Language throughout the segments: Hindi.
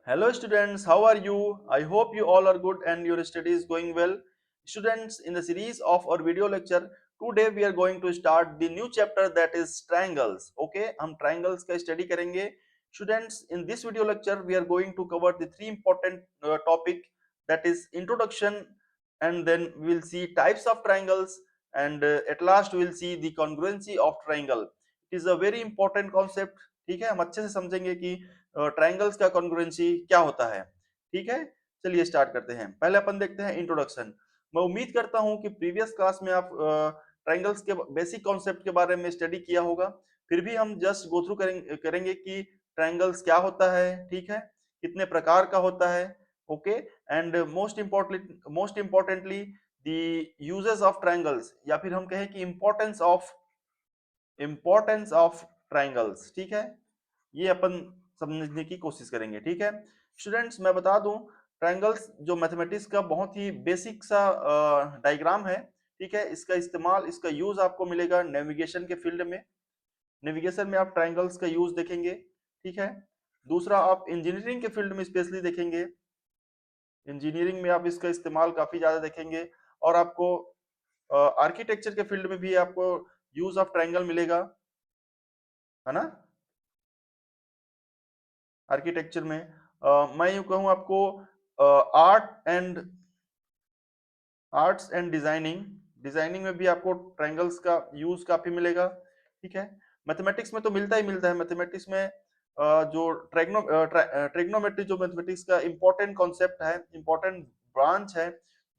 Hello students, how are you? I hope you all are good and your study is going well. Students, in the series of our video lecture, today we are going to start the new chapter that is triangles. Okay, हम triangles का study करेंगे. Students, in this video lecture we are going to cover the three important topic, that is introduction, and then we will see types of triangles, and at last we will see the congruency of triangle. It is a very important concept. ठीक है, हम अच्छे से समझेंगे कि ट्रायंगल्स का कॉन्ग्रुएंसी क्या होता है। ठीक है, चलिए स्टार्ट करते हैं। पहले अपन देखते हैं इंट्रोडक्शन। मैं उम्मीद करता हूं कि प्रीवियस क्लास में आप ट्रायंगल्स के बेसिक कॉन्सेप्ट के बारे में स्टडी किया होगा। फिर भी हम जस्ट गो थ्रू करेंगे कि ट्रायंगल्स क्या होता है, ठीक है, कितने प्रकार का होता है। Okay, and most importantly the uses of triangles, या फिर हम कहें कि इंपॉर्टेंस ऑफ ट्रायंगल्स। ठीक है, ये अपन समझने की कोशिश करेंगे। ठीक है स्टूडेंट्स, मैं बता दूं, ट्रायंगल्स जो मैथमेटिक्स का बहुत ही बेसिक सा डायग्राम है। ठीक है, इसका इस्तेमाल, इसका यूज आपको मिलेगा नेविगेशन के फील्ड में। नेविगेशन में आप ट्रायंगल्स का यूज देखेंगे। ठीक है, दूसरा आप इंजीनियरिंग के फील्ड में स्पेशली देखेंगे। इंजीनियरिंग में आप इसका इस्तेमाल काफी ज्यादा देखेंगे, और आपको आर्किटेक्चर के फील्ड में भी आपको यूज ऑफ ट्रायंगल मिलेगा, है ना। आर्किटेक्चर में मैं यूं कहूं आपको, आर्ट्स एंड डिजाइनिंग में भी आपको ट्रायंगल्स का यूज काफी मिलेगा। ठीक है, मैथमेटिक्स में तो मिलता ही मिलता है। मैथमेटिक्स में जो ट्रिग्नोमेट्री जो मैथमेटिक्स का इंपॉर्टेंट कॉन्सेप्ट है, इंपॉर्टेंट ब्रांच है,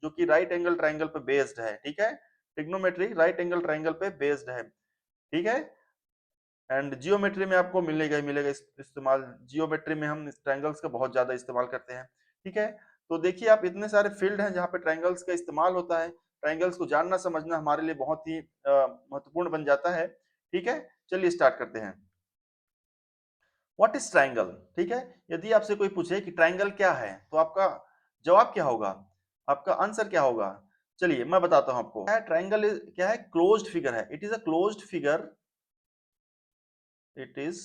जो कि राइट एंगल ट्रायंगल पे बेस्ड है। ठीक है, ट्रिग्नोमेट्री राइट एंगल ट्रायंगल पे बेस्ड है। ठीक है, एंड जियोमेट्री में आपको मिलेगा ही मिलेगा इस्तेमाल। जियोमेट्री में हम ट्रायंगल्स का बहुत ज्यादा इस्तेमाल करते हैं। ठीक है, तो देखिए आप, इतने सारे फील्ड हैं जहाँ पे ट्रायंगल्स का इस्तेमाल होता है। ट्रायंगल्स को जानना समझना हमारे लिए बहुत ही महत्वपूर्ण बन जाता है। ठीक है, चलिए स्टार्ट करते हैं। What is triangle? ठीक है, यदि आपसे कोई पूछे कि ट्रायंगल क्या है, तो आपका जवाब क्या होगा, आपका आंसर क्या होगा? चलिए मैं बताता हूं आपको। ट्रायंगल क्या है? क्लोज्ड फिगर है। It is a closed figure. It is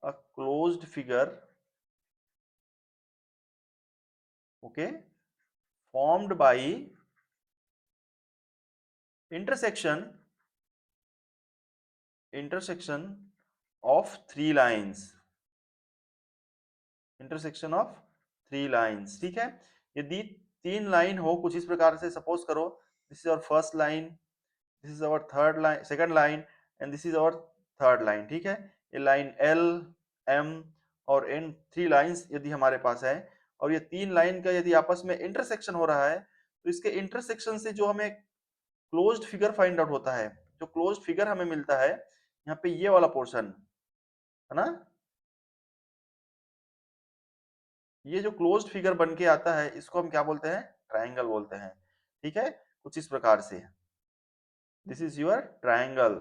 a closed figure, okay, formed by intersection of three lines, intersection of three lines। ठीक है, यदि तीन लाइन हो कुछ इस प्रकार से, सपोज करो this is our first line, this is our third line, second line, and this is our third line. ठीक है, ये लाइन एल, एम और एन, थ्री लाइंस यदि हमारे पास है, और ये तीन लाइन का यदि आपस में इंटरसेक्शन हो रहा है, तो इसके इंटरसेक्शन से जो हमें क्लोज्ड फिगर फाइंड आउट होता है, जो क्लोज्ड फिगर हमें मिलता है, यहाँ पे ये वाला पोर्शन है ना, ये जो क्लोज्ड फिगर बन के आता है, इसको हम क्या बोलते हैं? ट्रायंगल बोलते हैं। ठीक है, कुछ इस प्रकार से, this is your triangle.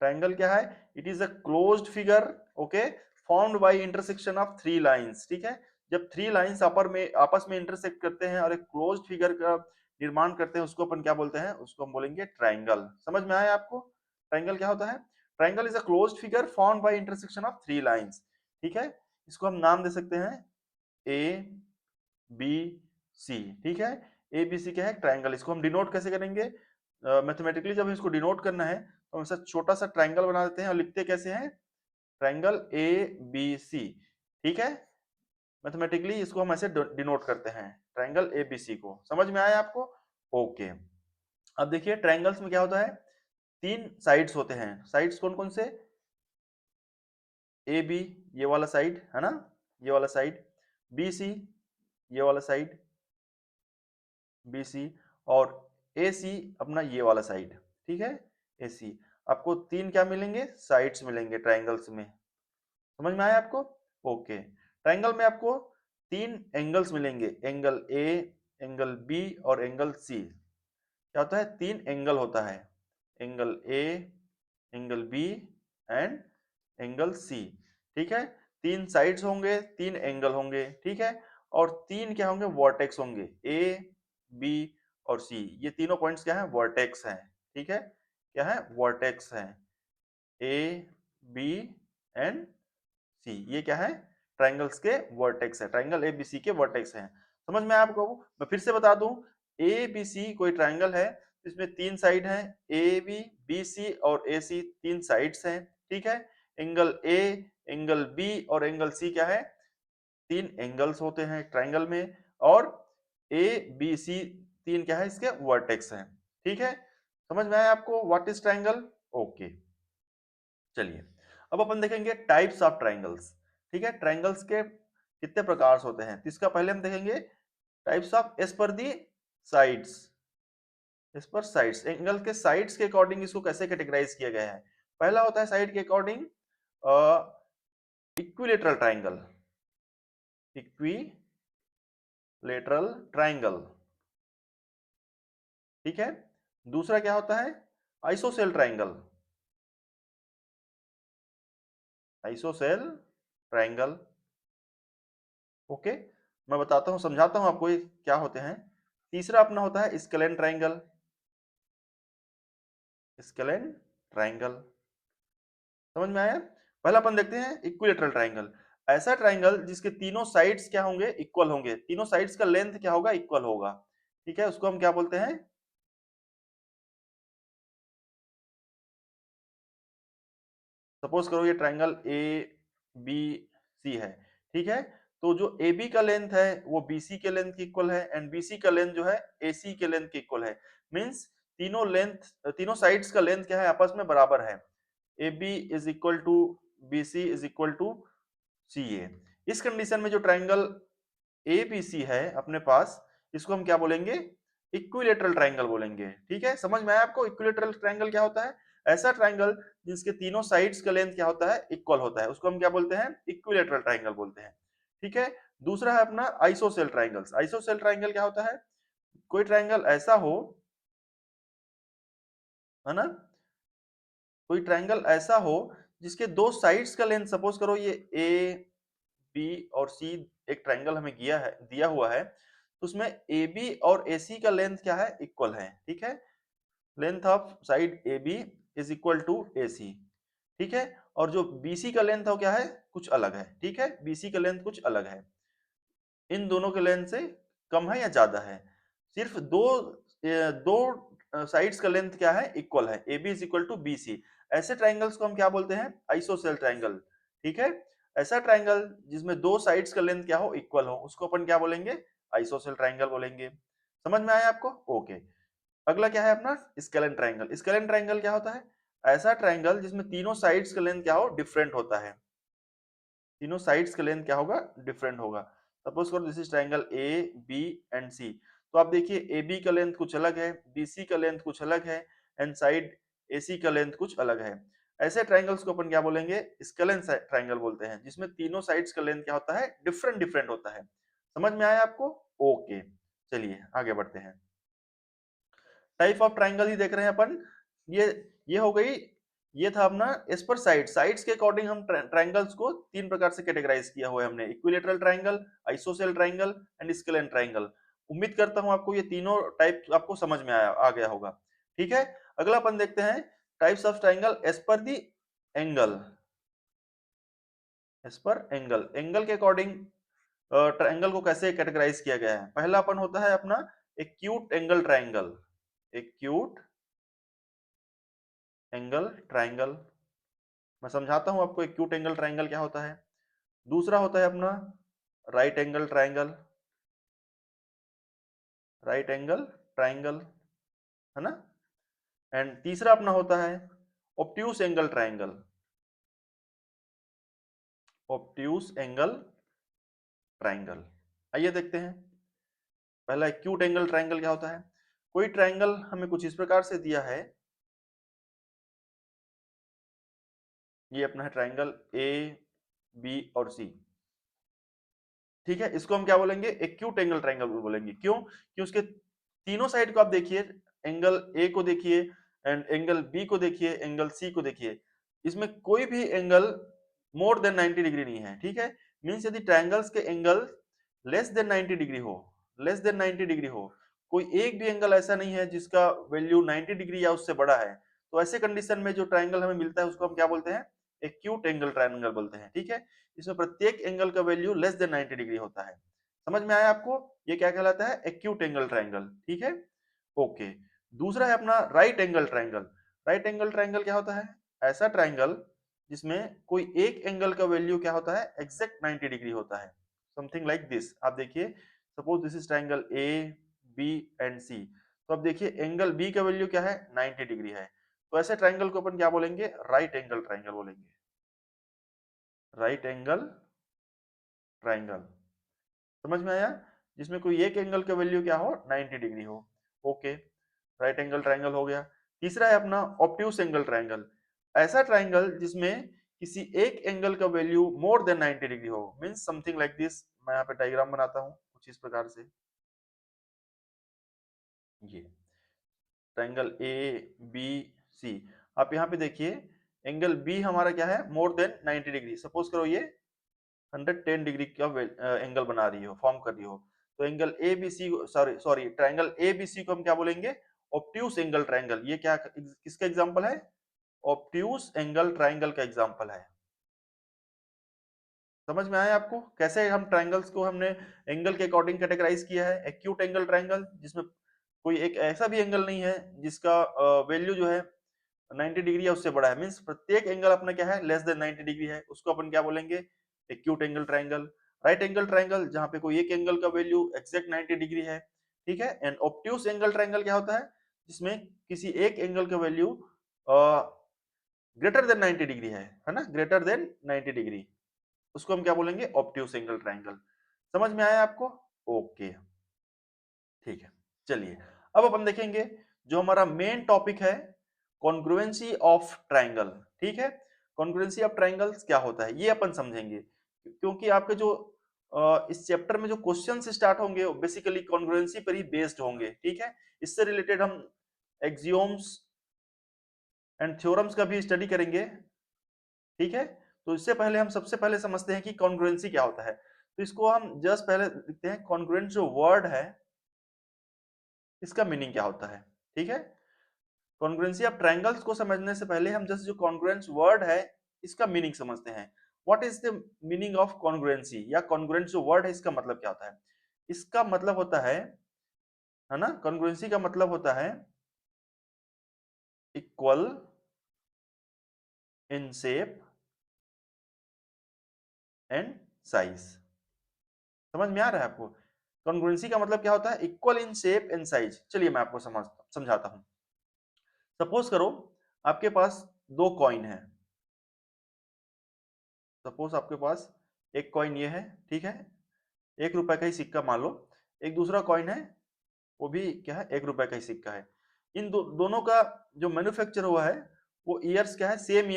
Triangle क्या है? It is a closed figure, okay, formed by intersection of three lines. ठीक है, जब थ्री लाइंस आपस में इंटरसेक्ट करते हैं और एक क्लोज्ड फिगर का निर्माण करते हैं, उसको अपन क्या बोलते हैं? उसको हम बोलेंगे ट्रायंगल। समझ में आया आपको ट्रायंगल क्या होता है? Triangle is a closed figure formed by intersection of three lines. ठीक है, इसको हम नाम दे सकते हैं ए बी सी। ठीक है, ए बी सी क्या है? ट्रायंगल। इसको हम डिनोट कैसे करेंगे? मैथमेटिकली जब इसको डिनोट करना है, तो हम ऐसा छोटा सा ट्रायंगल बना देते हैं, और लिखते कैसे हैं? Triangle A B C. ठीक है, मैथमेटिकली इसको हम ऐसे डिनोट करते हैं, ट्रायंगल ए बी सी को। समझ में आया आपको? ओके, अब देखिए ट्रायंगल्स में क्या होता है, तीन साइड्स होते हैं। साइड्स कौन कौन से? ए बी, ये वाला साइड है ना, ये वाला साइड, बी सी, ये वाला साइड बी सी, और ए सी अपना ये वाला साइड। ठीक है, ए सी। आपको तीन क्या मिलेंगे? साइड्स मिलेंगे ट्रायंगल्स में। समझ में आया आपको? ओके, ट्रायंगल में आपको तीन एंगल्स मिलेंगे, एंगल ए, एंगल बी और एंगल सी। क्या होता है? तीन एंगल होता है, angle A, angle B and angle C. ठीक है, तीन साइड्स होंगे, तीन एंगल होंगे। ठीक है, और तीन क्या होंगे? वर्टेक्स होंगे, ए बी और सी। ये तीनों पॉइंट्स क्या है? वर्टेक्स हैं। ठीक है, क्या है? वर्टेक्स हैं, ए बी एंड सी। ये क्या है? ट्राइंगल्स के वर्टेक्स है, ट्राइंगल एबीसी के वर्टेक्स हैं। समझ में आपको? मैं फिर से बता दूं, एबीसी कोई ट्राइंगल है इसमें 3 साइड हैं, ए बी, बी सी और ए सी, 3 साइड्स हैं, ठीक है। एंगल ए, एंगल बी और एंगल सी क्या है? 3 एंगल्स होते हैं ट्राइंगल में, और ए बी सी 3 क्या है? इसके वर्टेक्स हैं, ठीक है। समझ में आया आपको व्हाट इज ट्राइंगल? ओके, चलिए अब अपन देखेंगे टाइप्स ऑफ ट्राइंगल्स, ठीक है। ट्राइंगल्स के कितने प्रकार होते हैं, तो इसका पहले हम देखेंगे types of as per the sides. As per sides, angle के साइड्स के अकॉर्डिंग इसको कैसे कैटेगराइज किया गया है। पहला होता है साइड के according equilateral triangle, equilateral triangle, ठीक है। दूसरा क्या होता है? ISOCELL triangle, ISOCELL triangle, okay. मैं बताता हूं, समझाता हूं आपको ये क्या होते हैं। तीसरा अपना होता है स्केलेन ट्राइंगल, स्केलेन ट्राइंगल, समझ में आया? पहला अपन देखते हैं इक्विलेटरल ट्राइंगल, ऐसा ट्राइंगल जिसके तीनों साइड्स क्या होंगे? इक्वल होंगे, तीनों साइड्स का लेंथ क्या होगा? इक्वल होगा, ठीक है। उसको हम क्या बोलते हैं? सपोज करो ये ट्राइंगल ए बी सी है, ठीक है। तो जो ए बी का लेंथ है वो बी सी के लेंथ के इक्वल है, एंड बी सी का लेंथ जो है ए सी के लेंथ के इक्वल है। मींस तीनों साइड्स का लेंथ क्या है? आपस में बराबर है। A B is equal to B C is equal to C A. इस कंडीशन में जो ट्राइंगल ए बी सी है अपने पास, इसको हम क्या बोलेंगे? इक्विलेटरल ट्राइंगल बोलेंगे, ठीक है। समझ में आया आपको इक्विलेटरल ट्राइंगल क्या होता है? ऐसा ट्राइंगल जिसके तीनों साइड्स का लेंथ क्या होता है? इक्वल होता है, उसको हम क्या बोलते हैं? इक्विलेटरल ट्राइंगल बोलते हैं, ठीक है। दूसरा है अपना आइसोसेल ट्राइंगल्स। आइसोसेल ट्राइंगल क्या होता है? कोई ट्राइंगल ऐसा हो, है ना, कोई ट्राइंगल ऐसा हो जिसके दो साइड्स का लेंथ, सपोज करो ये ए बी और सी एक ट्राइंगल हमें दिया हुआ है, तो उसमें ए बी और ए सी का लेंथ क्या है? इक्वल है, ठीक है। Length of side A B is equal to A C, ठीक है। और जो बी सी का लेंथ है वो क्या है? कुछ अलग है, ठीक है। बी सी का लेंथ कुछ अलग है, इन दोनों के लेंथ से कम है या ज्यादा है। सिर्फ दो साइड्स का लेंथ क्या है? इक्वल है, A B is equal to B C. ऐसे ट्राइंगल्स को हम क्या बोलते हैं? आइसोसेल ट्राइंगल, ठीक है। ऐसा ट्राइंगल जिसमें दो साइड्स का लेंथ क्या हो? इक्वल हो, उसको अपन क्या बोलेंगे? आइसोसेल ट्राइंगल बोलेंगे। समझ में आया आपको? ओके। अगला क्या है अपना? Scalene triangle. स्केलेन ट्राइंगल क्या होता है? ऐसा ट्राइंगल जिसमें तीनों साइड्स का लेंथ क्या हो? डिफरेंट होता है, तीनों साइड्स का लेंथ क्या होगा? डिफरेंट होगा। सपोज करो this is triangle A B and C, तो आप देखिए ए बी का लेंथ कुछ अलग है, बी सी का लेंथ कुछ अलग है, एंड साइड ए सी का लेंथ कुछ अलग है। ऐसे ट्राइंगल्स को अपन क्या बोलेंगे? स्केलेन ट्राइंगल बोलते हैं, जिसमें तीनों साइड्स का लेंथ क्या होता है? डिफरेंट डिफरेंट होता है। समझ में आया आपको? ओके, चलिए आगे बढ़ते हैं। टाइप ऑफ ट्राइंगल ही देख रहे हैं अपन। ये ये हो गई, ये था अपना एज पर साइड्स के अकॉर्डिंग हम ट्राइंगल्स को 3 प्रकार से कैटेगराइज किया हुआ है हमने, equilateral triangle, ISOCELL triangle and scalene triangle. उम्मीद करता हूं आपको ये तीनों टाइप आपको समझ में आ गया होगा, ठीक है। अगला अपन देखते हैं types of triangle as per the angle. As per angle, angle के अकॉर्डिंग ट्राइंगल को कैसे कैटेगराइज किया गया है। पहला अपन होता है अपना acute angle triangle, acute angle triangle. मैं समझाता हूं आपको एक्यूट एंगल ट्राइंगल क्या होता है। दूसरा होता है अपना right angle triangle, right angle triangle, है ना। एंड तीसरा अपना होता है obtuse angle triangle, obtuse angle triangle. आइए देखते हैं। पहला एक्यूट एंगल ट्राइंगल क्या होता है। कोई ट्राइंगल हमें कुछ इस प्रकार से दिया है, ये अपना है ट्राइंगल ए बी और सी, ठीक है। इसको हम क्या बोलेंगे? एक्यूट एंगल ट्राइंगल बोलेंगे। क्यों? कि उसके तीनों साइड को आप देखिए, एंगल ए को देखिए एंड एंगल बी को देखिए, एंगल सी को देखिए, इसमें कोई भी एंगल मोर देन 90 डिग्री नहीं है, ठीक है। मींस यदि ट्रायंगल्स के एंगल लेस देन 90 डिग्री हो, लेस देन 90 डिग्री हो, कोई एक भी एंगल ऐसा नहीं है जिसका वैल्यू 90 डिग्री या उससे बड़ा है, तो ऐसे कंडीशन में जो ट्रायंगल हमें मिलता है उसको हम क्या बोलते हैं? एक्यूट एंगल ट्रायंगल बोलते हैं, ठीक है। इसमें प्रत्येक एंगल का वैल्यू लेस देन 90 डिग्री होता है। समझ में आया आपको? ये क्या कहलाता है? एक्यूट एंगल ट्रायंगल, ठीक है। ओके, दूसरा है अपना right angle triangle. Right angle triangle क्या होता है? ऐसा ट्रायंगल जिसमें कोई एक एंगल का वैल्यू क्या होता है? एग्जैक्ट 90 डिग्री होता है। Something like this. आप देखिए, suppose this is triangle A B and C. तो अब देखिए एंगल बी का वैल्यू क्या है? 90 डिग्री है। तो ऐसे ट्रायंगल को अपन क्या बोलेंगे? राइट एंगल ट्रायंगल बोलेंगे। राइट एंगल ट्रायंगल, समझ में आया? जिसमें कोई एक एंगल का वैल्यू क्या हो? 90 डिग्री हो। ओके, राइट एंगल ट्रायंगल हो गया। तीसरा है अपना ऑब्ट्यूस एंगल ट्रायंगल। ऐसा ट्रायंगल जिसमें किसी एक एंगल का वैल्यू मोर देन 90 डिग्री हो, मींस समथिंग लाइक दिस। मैं यहाँ पे डायग्राम बनाता हूँ कुछ इस प्रकार से। ये ट्रायंगल ए बी सी। आप यहाँ पे देखिए, एंगल बी हमारा क्या है? More than 90 degree. सपोज करो ये 110 डिग्री का एंगल बना रही हो, फॉर्म कर रही हो। तो angle A B C, sorry sorry, triangle A B C को हम क्या बोलेंगे? Obtuse angle triangle. ये क्या किसका एग्जांपल है? ऑब्ट्यूस एंगल ट्रायंगल का एग्जांपल है। समझ में आया आपको कैसे हम ट्रायंगल्स को हमने एंगल के अकॉर्डिंग कैटेगराइज किया है? एक्यूट एंगल ट्रायंगल जिसमें कोई एक ऐसा भी एंगल नहीं है जिसका वैल्यू जो है 90 डिग्री या उससे बड़ा है, मींस प्रत्येक एंगल अपना क्या है? लेस देन 90 डिग्री है, उसको अपन क्या बोलेंगे? Acute angle triangle. Right angle triangle जहां पे कोई एक एंगल का वैल्यू एग्जैक्ट 90 डिग्री है, ठीक है। एंड ऑब्ट्यूस एंगल ट्रायंगल क्या होता है? जिसमें किसी एक एंगल का वैल्यू ग्रेटर देन 90 डिग्री है ना, ग्रेटर देन 90 डिग्री, उसको हम क्या बोलेंगे? Obtuse angle triangle. समझ में आया आपको? ओके, ठीक है। चलिए, अब अपन देखेंगे जो हमारा मेन टॉपिक है, कॉन्ग्रुएंसी ऑफ ट्रायंगल, ठीक है। कॉन्ग्रुएंसी ऑफ ट्रायंगल्स क्या होता है ये अपन समझेंगे, क्योंकि आपके जो इस चैप्टर में जो क्वेश्चंस स्टार्ट होंगे वो बेसिकली कॉन्ग्रुएंसी पर ही बेस्ड होंगे, ठीक है। इससे रिलेटेड हम एक्सियोम्स एंड थ्योरम्स का भी स्टडी करेंगे, ठीक है। तो इससे पहले हम सबसे पहले समझते हैं कि कॉन्ग्रुएंसी क्या होता है। तो इसको हम जस्ट पहले लिखते हैं, कॉन्ग्रुएंट जो वर्ड है इसका मीनिंग क्या होता है, ठीक है। कॉन्ग्रुएंसी ऑफ ट्रायंगल्स को समझने से पहले हम जस्ट जो कॉन्ग्रुएंस वर्ड है इसका मीनिंग समझते हैं। What is the meaning of congruency, या कॉन्ग्रुएंट जो वर्ड है इसका मतलब क्या होता है? इसका मतलब होता है ना, कॉन्ग्रुएंसी का मतलब होता है equal in shape and size. समझ में आ रहा है आपको? कॉन्ग्रुएंसी का मतलब क्या होता है? Equal in shape and size. चलिए मैं आपको समझाता हूं। सपोज करो आपके पास दो कॉइन है। सपोज आपके पास एक कॉइन ये है, ठीक है, 1 रुपए का ही सिक्का मान लो। एक दूसरा कॉइन है, वो भी क्या है? 1 रुपए का ही सिक्का है। इन दोनों का जो मैन्युफैक्चर हुआ है वो ईयर्स क्या है? सेम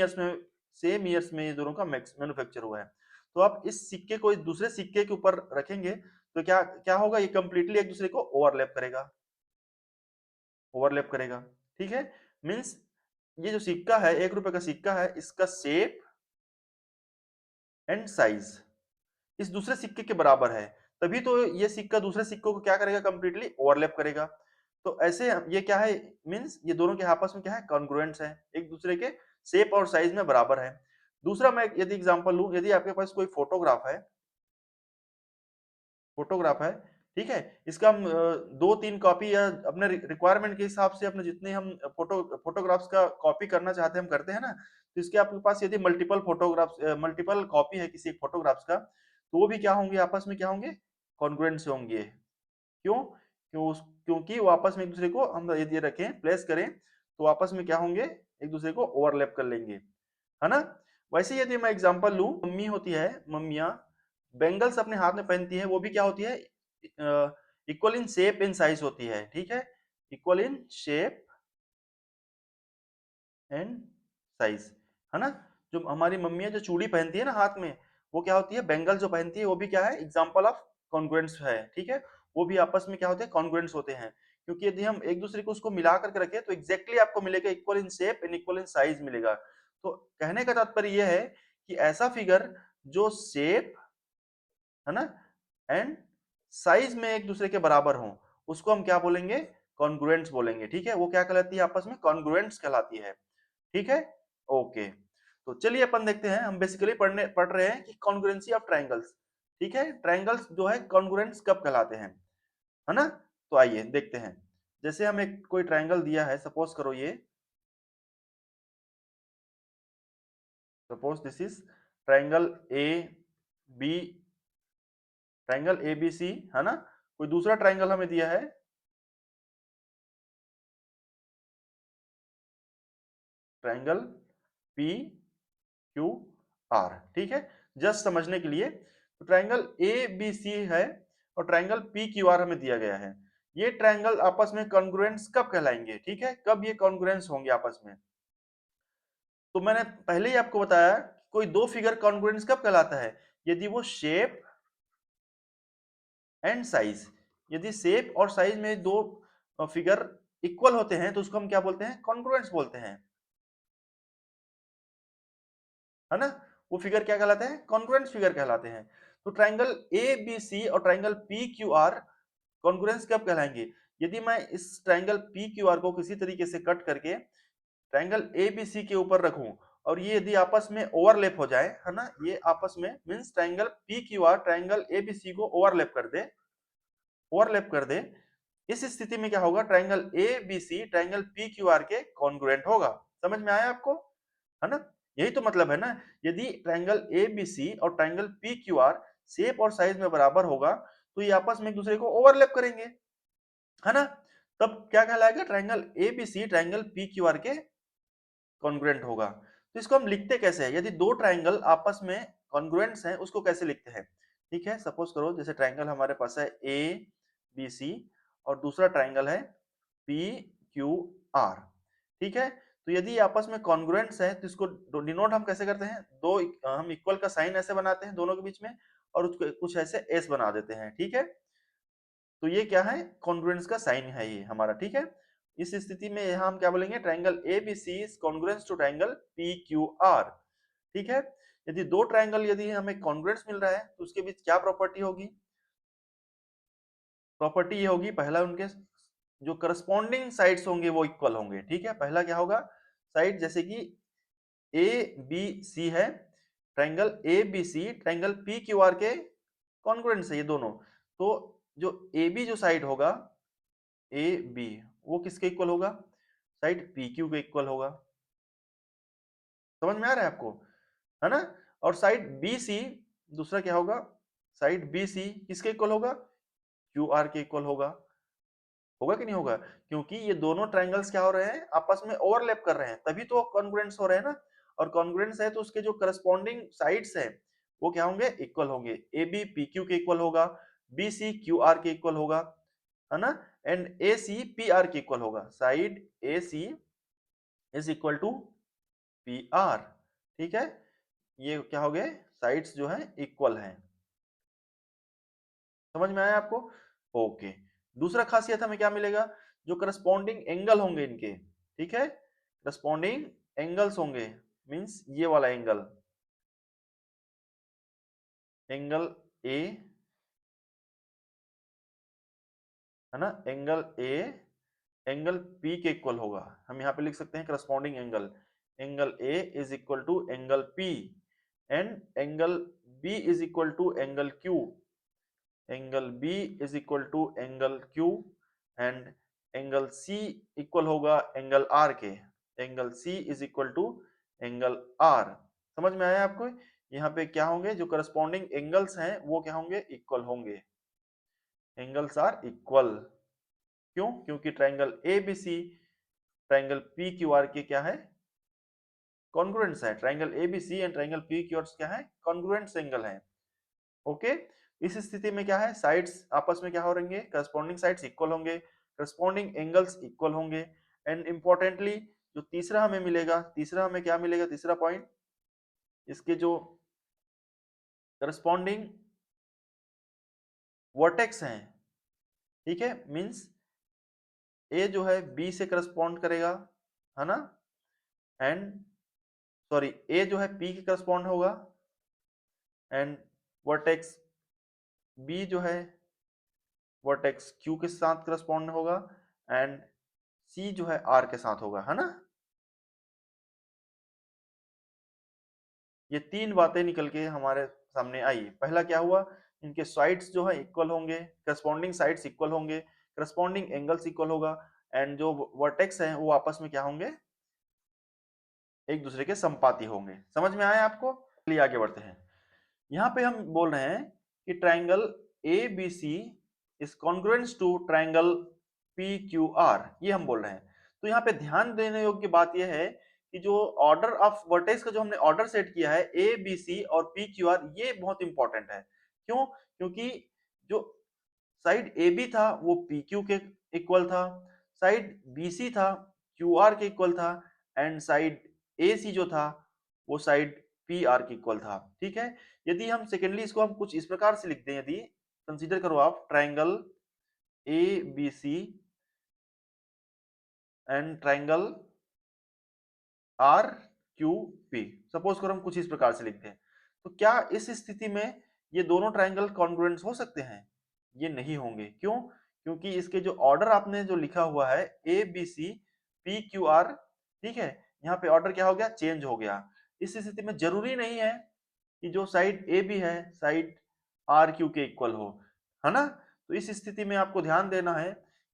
ईयर्स में ये दोनों का मैन्युफैक्चर हुआ है। तो आप इस सिक्के को इस दूसरे सिक्के के ऊपर रखेंगे तो क्या क्या होगा? ये कंप्लीटली एक दूसरे को ओवरलैप करेगा, ओवरलैप करेगा, ठीक है। मीन्स ये जो सिक्का है, 1 रुपए का सिक्का है, इसका शेप एंड साइज इस दूसरे सिक्के के बराबर है, तभी तो ये सिक्का दूसरे सिक्कों को क्या करेगा? कंप्लीटली ओवरलैप करेगा। तो ऐसे ये क्या है? मींस ये दोनों के आपस में क्या है? कॉन्ग्रुएंट्स है, एक दूसरे के शेप और साइज में बराबर है। दूसरा मैं यदि एग्जांपल लूं, यदि आपके पास कोई फोटोग्राफ है, फोटोग्राफ है, ठीक है, इसका हम 2-3 कॉपी या अपने रिक्वायरमेंट के हिसाब से अपने जितने हम फोटोग्राफ्स का कॉपी करना चाहते हैं हम करते हैं ना। तो इसके आपके पास यदि मल्टीपल फोटोग्राफ्स मल्टीपल कॉपी है किसी फोटोग्राफ्स का, तो वो भी क्या होंगे? आपस में क्या होंगे? कॉन्ग्रुएंट होंगे। क्यों? क्योंकि वो आपस में एक दूसरे को हम यदि रखें, प्लेस करें, तो आपस में क्या होंगे? एक दूसरे को ओवरलैप कर लेंगे, है ना। वैसे यदि मैं एग्जांपल लूं, मम्मी होती है, मम्मियां बैंगल्स अपने हाथ में पहनती है, वो भी क्या होती है? Equal in shape and size होती है, ठीक है, equal in shape and size, है ना। जो हमारी मम्मियां जो चूड़ी पहनती है ना हाथ में, वो क्या होती है? बैंगल जो पहनती है वो भी क्या है? एग्जांपल ऑफ कॉन्ग्रुएंट्स है, ठीक है। वो भी आपस में क्या होते हैं? कॉन्ग्रुएंट्स होते हैं, क्योंकि यदि हम एक दूसरे को उसको मिला करके रखें तो एग्जैक्टली आपको मिलेगा equal in shape and equal in size मिलेगा। तो कहने का तात्पर्य यह है कि ऐसा फिगर जो शेप, है ना, एंड साइज में एक दूसरे के बराबर हो, उसको हम क्या बोलेंगे? कॉन्ग्रुएंट्स बोलेंगे, ठीक है। वो क्या कहलाती है? आपस में कॉन्ग्रुएंट्स कहलाती है, ठीक है। ओके, तो चलिए अपन देखते हैं, हम बेसिकली पढ़ रहे हैं कि कॉन्ग्रुएंसी ऑफ ट्रायंगल्स। ठीक है, ट्रायंगल्स जो है कॉन्ग्रुएंट्स कब कहलाते हैं, है ना। तो आइए देखते हैं। जैसे हम एक कोई ट्रायंगल दिया है, सपोज करो ये, suppose this is triangle A B, triangle A B C, है ना। कोई दूसरा ट्रायंगल हमें दिया है, ट्रायंगल पी क्यू आर। ठीक है, जस्ट समझने के लिए, तो ट्रायंगल ए बी सी है और ट्रायंगल पी क्यू आर हमें दिया गया है। ये ट्रायंगल आपस में कॉन्ग्रुएंट्स कब कहलाएंगे, ठीक है, कब ये कॉन्ग्रुएंट्स होंगे आपस में। तो मैंने पहले ही आपको बताया कोई दो फिगर कॉन्ग्रुएंट्स कब कहलाता है, यदि वो शेप एंड साइज, यदि शेप और साइज में दो फिगर इक्वल होते हैं तो उसको हम क्या बोलते हैं, कॉन्ग्रुएंट्स बोलते हैं, है ना। वो फिगर क्या कहलाते हैं, कॉन्ग्रुएंट्स फिगर कहलाते हैं। तो ट्रायंगल ए बी सी और triangle P Q are congruents कब कहलाएंगे, यदि मैं इस ट्रायंगल पी क्यू आर को किसी तरीके से कट करके ट्रायंगल ए बी सी के ऊपर रखूं और ये यदि आपस में ओवरलैप हो जाए, है ना, ये आपस में means triangle P Q R triangle A B C को ओवरलैप कर दे, इस स्थिति में क्या होगा, triangle A B C triangle P Q R के कॉन्ग्रुएंट होगा। समझ में आया आपको, है ना। यही तो मतलब है ना, यदि ट्रायंगल ए बी सी और triangle P Q are shape और साइज में बराबर होगा तो ये आपस में एक दूसरे को ओवरलैप करेंगे, है ना। तब क्या कहलाएगा, triangle A B C triangle P Q R के कॉन्ग्रुएंट होगा। तो इसको हम लिखते कैसे हैं, यदि दो ट्रायंगल आपस में कॉन्ग्रुएंट्स हैं उसको कैसे लिखते हैं। ठीक है, सपोज करो जैसे ट्रायंगल हमारे पास है ए बी सी और दूसरा ट्रायंगल है पी क्यू आर। ठीक है, तो यदि आपस में कॉन्ग्रुएंट्स है तो इसको डिनोट हम कैसे करते हैं, दो हम इक्वल का साइन ऐसे बनाते हैं दोनों के बीच में और उसको कुछ ऐसे एस बना देते हैं। ठीक है, तो ये क्या है, कॉन्ग्रुएंस का साइन है ये हमारा। ठीक है, इस स्थिति में यहां हम क्या बोलेंगे, triangle A B C is congruence to triangle P Q R. ठीक है, यदि दो ट्रायंगल यदि हमें कॉन्ग्रुएंस मिल रहा है तो उसके बीच क्या प्रॉपर्टी होगी, प्रॉपर्टी ये होगी, पहला उनके जो करस्पॉन्डिंग साइड्स होंगे वो इक्वल होंगे। ठीक है, पहला क्या होगा, साइड जैसे कि ए बी सी है, triangle A B C triangle P Q R के कॉन्ग्रुएंट्स है ये दोनों। तो जो ए बी जो साइड होगा ए बी, वो किसके इक्वल होगा, साइड पी क्यू के इक्वल होगा। समझ में आ रहा है आपको, है ना। और साइड बी सी दूसरा क्या होगा, साइड बी सी किसके इक्वल होगा, क्यू आर के इक्वल होगा। होगा कि नहीं होगा, क्योंकि ये दोनों ट्रायंगल्स क्या हो रहे हैं, आपस में ओवरलैप कर रहे हैं, तभी तो कॉन्ग्रुएंट्स हो रहे हैं ना। और कॉन्ग्रुएंट्स है तो उसके जो करस्पॉन्डिंग साइड्स है वो क्या होंगे, इक्वल होंगे। ए बी पी क्यू के इक्वल होगा, बी सी क्यू आर के इक्वल होगा, है ना। And A C P R के इक्वल होगा, side A C is equal to P R. ठीक है, ये क्या हो गए, साइड्स जो है इक्वल हैं। समझ में आया आपको, ओके। दूसरा खासियत हमें क्या मिलेगा, जो करस्पॉन्डिंग एंगल होंगे इनके, ठीक है, करस्पॉन्डिंग एंगल्स होंगे, मींस ये वाला एंगल, एंगल ए, है ना, एंगल ए एंगल पी के इक्वल होगा। हम यहाँ पे लिख सकते हैं corresponding angle, angle A is equal to angle P and angle B is equal to angle Q, angle B is equal to angle Q and angle C equal होगा एंगल आर के, angle C is equal to angle R. समझ में आया आपको, यहाँ पे क्या होंगे, जो करस्पॉन्डिंग एंगल्स हैं वो क्या होंगे, इक्वल होंगे, एंगल्स आर इक्वल। क्यों, क्योंकि triangle A B C triangle P Q R के क्या है, कॉन्ग्रुएंट्स है। Triangle A B C and triangle P Q R क्या है, कॉन्ग्रुएंट्स एंगल है। ओके, इस स्थिति में क्या है, साइड्स आपस में क्या हो रहेंगे, करस्पॉन्डिंग साइड्स इक्वल होंगे, करस्पॉन्डिंग एंगल्स इक्वल होंगे। एंड इंपॉर्टेंटली जो तीसरा हमें मिलेगा, तीसरा हमें क्या मिलेगा, तीसरा पॉइंट, इसके जो करस्पॉन्डिंग वर्टेक्स हैं, ठीक है, मींस ए जो है बी से करस्पॉन्ड करेगा, है ना, एंड सॉरी ए जो है पी के करस्पॉन्ड होगा एंड वर्टेक्स बी जो है वर्टेक्स क्यू के साथ करस्पॉन्ड होगा एंड सी जो है आर के साथ होगा, है ना। ये तीन बातें निकल के हमारे सामने आई। पहला क्या हुआ, इनके साइड्स जो है इक्वल होंगे, करस्पॉन्डिंग साइड्स इक्वल होंगे, करस्पॉन्डिंग एंगल्स इक्वल होगा, एंड जो वर्टेक्स हैं वो आपस में क्या होंगे, एक दूसरे के संपाती होंगे। समझ में आया आपको? चलिए आगे बढ़ते हैं। यहाँ पे हम बोल रहे हैं कि triangle A B C is congruence to triangle P Q R, ये हम बोल रहे हैं। तो यहाँ पे ध्यान देने योग्य बात यह है कि जो ऑर्डर ऑफ वर्टेक्स का जो हमने ऑर्डर सेट किया है ए बी सी और पी क्यू आर, ये बहुत इंपॉर्टेंट है। क्यों? क्योंकि जो साइड ए बी था वो पी क्यू के इक्वल था, साइड बी सी था क्यू आर के इक्वल था, एंड साइड ए सी जो था वो साइड पी आर के इक्वल था। ठीक है, यदि हम सेकेंडली इसको हम कुछ इस प्रकार से लिखते हैं, यदि कंसीडर करो आप triangle A B C and triangle R Q P, suppose करो हम कुछ इस प्रकार से लिखते हैं, तो क्या इस स्थिति में ये दोनों ट्राइंगल कॉन्ग्रुएंट हो सकते हैं? ये नहीं होंगे। क्यों? क्योंकि इसके जो ऑर्डर आपने जो लिखा हुआ है A B C P Q R, ठीक है, यहाँ पे ऑर्डर क्या हो गया, चेंज हो गया। इस स्थिति में जरूरी नहीं है कि जो साइड ए बी है साइड आर क्यू के इक्वल हो, है ना? तो इस स्थिति में आपको ध्यान देना है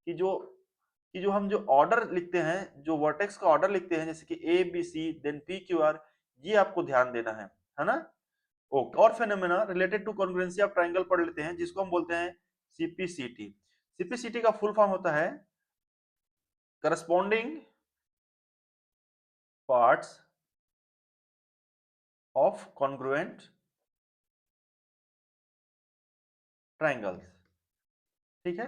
कि जो हम जो ऑर्डर लिखते हैं, जो वर्टेक्स का ऑर्डर लिखते हैं, जैसे कि A B C then P Q R, ये आपको ध्यान देना है ना? ओके, और phenomena related to congruency of triangle पढ़ लेते हैं, जिसको हम बोलते हैं सीपीसीटी। सीपीसीटी का फुल फॉर्म होता है corresponding parts of congruent triangles. ठीक है,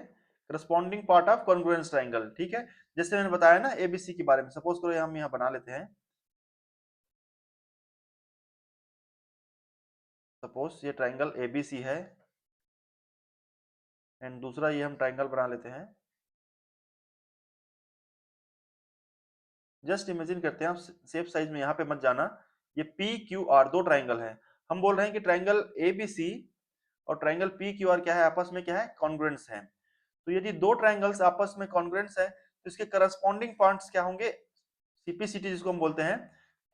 corresponding part of congruence triangle. ठीक है, जैसे मैंने बताया ना एबीसी के बारे में, सपोज करो हम यहाँ बना लेते हैं, सपोज ये ट्राइंगल एबीसी है एंड दूसरा ये हम ट्राइंगल बना लेते हैं। जस्ट इमेजिन करते हैं, आप सेफ साइज में यहाँ पे मत जाना, ये पी क्यू आर दो ट्राइंगल है। हम बोल रहे हैं कि ट्राइंगल एबीसी और ट्राइंगल पी क्यू आर क्या है, आपस में क्या है, कॉन्ग्रुएंट्स है। तो यदि दो ट्राइंगल्स आपस में कॉन्ग्रुएंट्स है तो इसके करस्पॉन्डिंग पार्ट्स क्या होंगे, सीपीसीटी जिसको हम बोलते हैं।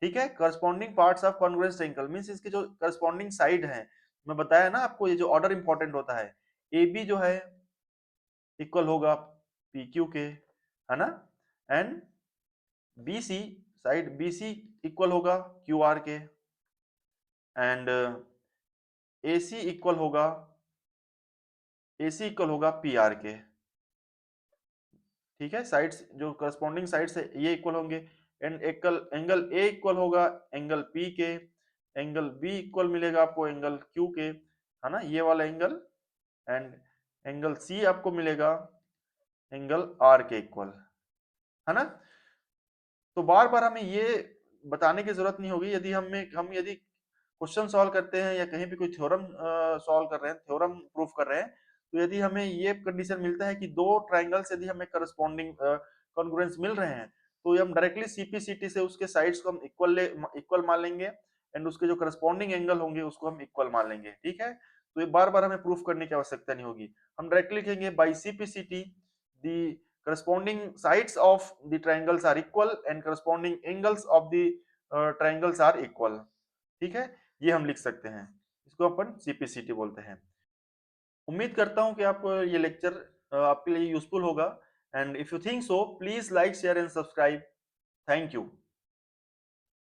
ठीक है, corresponding parts of congruence triangle means इसके जो करस्पॉन्डिंग साइड है, मैं बताया ना आपको, ये जो ऑर्डर इंपॉर्टेंट होता है, ए बी जो है इक्वल होगा पी क्यू के, है ना, and B C, side B C equal होगा क्यू आर के, एंड ए सी इक्वल होगा पी आर के। ठीक है, साइड्स जो करस्पॉन्डिंग साइड्स है ये इक्वल होंगे, एंड एंगल ए इक्वल होगा एंगल पी के, एंगल बी इक्वल मिलेगा आपको एंगल क्यू के, है ना, ये वाला एंगल, एंड एंगल सी आपको मिलेगा एंगल आर के इक्वल, है ना? तो बार बार हमें ये बताने की जरूरत नहीं होगी, यदि हम यदि क्वेश्चन सॉल्व करते हैं या कहीं पे कोई थ्योरम सॉल्व कर रहे हैं, थ्योरम प्रूफ कर रहे हैं, तो यदि हमें ये कंडीशन मिलता है कि दो ट्राइंगल्स यदि हमें करस्पॉन्डिंग कॉन्ग्रुएंस मिल रहे हैं, तो ये हम डायरेक्टली सीपीसीटी से उसके साइड्स को हम इक्वल मान लेंगे, एंड उसके जो करस्पॉन्डिंग एंगल होंगे उसको हम इक्वल मान लेंगे। ठीक है, तो ये बार बार हमें प्रूफ करने की आवश्यकता नहीं होगी, हम डायरेक्टली लिखेंगे by CPCT the corresponding sides of the triangles are equal and corresponding angles of the triangles are equal। ठीक है, ये हम लिख सकते हैं, इसको अपन सीपीसीटी बोलते हैं। उम्मीद करता हूं कि आपको ये लेक्चर आपके लिए यूजफुल होगा, and if you think so please like share and subscribe. Thank you.